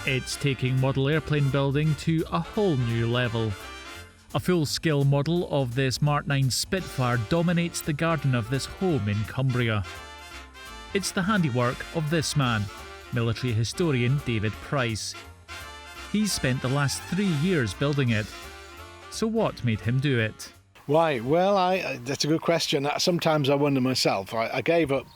It's taking model airplane building to a whole new level. A full-scale model of this Mark 9 Spitfire dominates the garden of this home in Cumbria. It's the handiwork of this man, military historian David Price. He's spent the last 3 years building it. So what made him do it? Why? Well, that's a good question. Sometimes I wonder myself. I gave up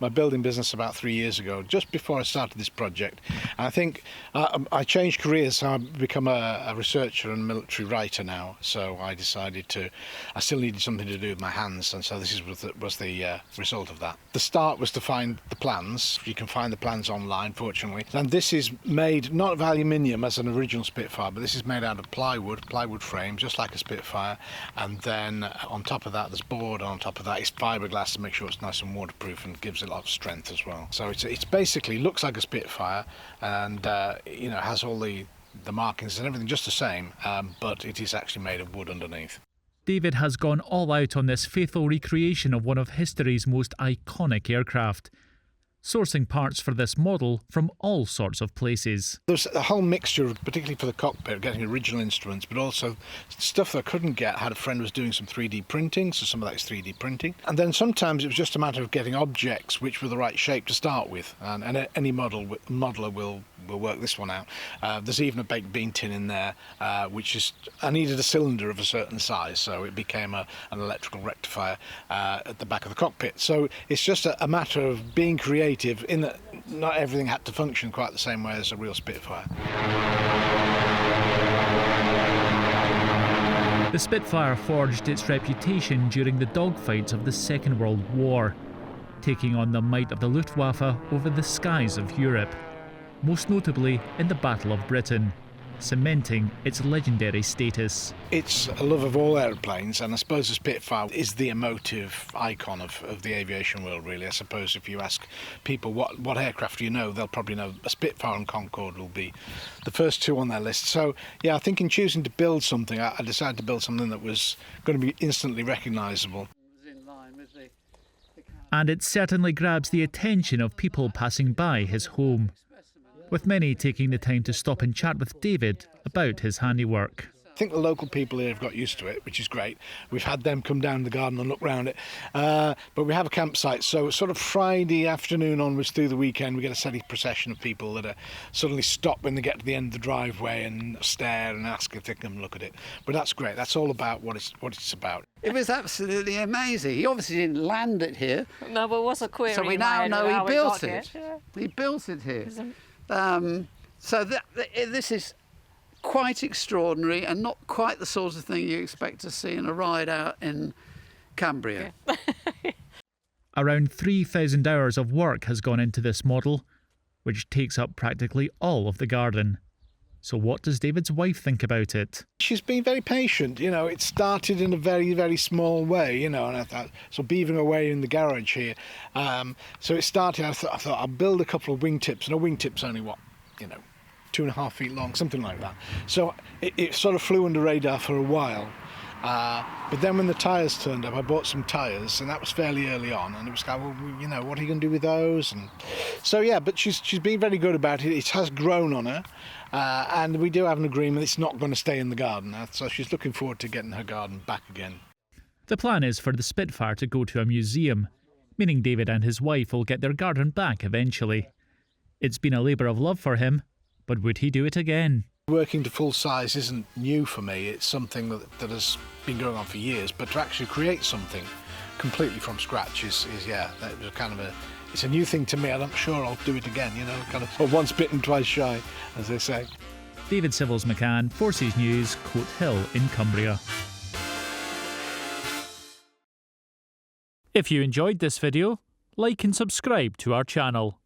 my building business about 3 years ago, just before I started this project. And I think I changed careers, so I've become a researcher and military writer now. So I decided I still needed something to do with my hands, and so this was the result of that. The start was to find the plans. You can find the plans online, fortunately. And this is made not of aluminium as an original Spitfire, but this is made out of plywood frame, just like a Spitfire. And then on top of that there's board, on top of that is fiberglass to make sure it's nice and waterproof and gives it a lot of strength as well. So it's basically looks like a Spitfire, and has all the markings and everything just the same, but it is actually made of wood underneath. David has gone all out on this faithful recreation of one of history's most iconic aircraft, sourcing parts for this model from all sorts of places. There's a whole mixture, particularly for the cockpit, getting original instruments, but also stuff that I couldn't get. I had a friend who was doing some 3D printing, so some of that is 3D printing. And then sometimes it was just a matter of getting objects which were the right shape to start with, and any modeler will work this one out. There's even a baked bean tin in there, I needed a cylinder of a certain size, so it became an electrical rectifier at the back of the cockpit. So it's just a matter of being creative, in that not everything had to function quite the same way as a real Spitfire. The Spitfire forged its reputation during the dogfights of the Second World War, taking on the might of the Luftwaffe over the skies of Europe, most notably in the Battle of Britain, cementing its legendary status. It's a love of all aeroplanes, and I suppose the Spitfire is the emotive icon of the aviation world, really. I suppose if you ask people what aircraft do you know, they'll probably know a Spitfire and Concorde will be the first two on their list. So yeah, I think in choosing to build something, I decided to build something that was going to be instantly recognisable. And it certainly grabs the attention of people passing by his home, with many taking the time to stop and chat with David about his handiwork. I think the local people here have got used to it, which is great. We've had them come down the garden and look round it. But we have a campsite, so sort of Friday afternoon onwards through the weekend, we get a steady procession of people that suddenly stop when they get to the end of the driveway and stare and ask if they can look at it. But that's great. That's all about what it's about. It was absolutely amazing. He obviously didn't land it here. No, but what's a query? So we now know he built it. Yeah. He built it here. So this is quite extraordinary and not quite the sort of thing you expect to see in a ride out in Cumbria. Around 3,000 hours of work has gone into this model, which takes up practically all of the garden. So what does David's wife think about it? She's been very patient. It started in a very, very small way, and I thought, so beavering away in the garage here. So it started, I thought I'll build a couple of wingtips, and a wingtip's only 2.5 feet long, something like that. So it sort of flew under radar for a while. But then when the tyres turned up, I bought some tyres, and that was fairly early on, and it was like, well, what are you going to do with those? And so yeah, but she's been very good about it. It has grown on her, and we do have an agreement it's not going to stay in the garden, so she's looking forward to getting her garden back again. The plan is for the Spitfire to go to a museum, meaning David and his wife will get their garden back eventually. It's been a labour of love for him, but would he do it again? Working to full size isn't new for me. It's something that has been going on for years, but to actually create something completely from scratch is that was kind of it's a new thing to me, and I'm sure I'll do it again, kind of once bitten, twice shy, as they say. David Civils McCann, Forces News, Coat Hill in Cumbria. If you enjoyed this video, like and subscribe to our channel.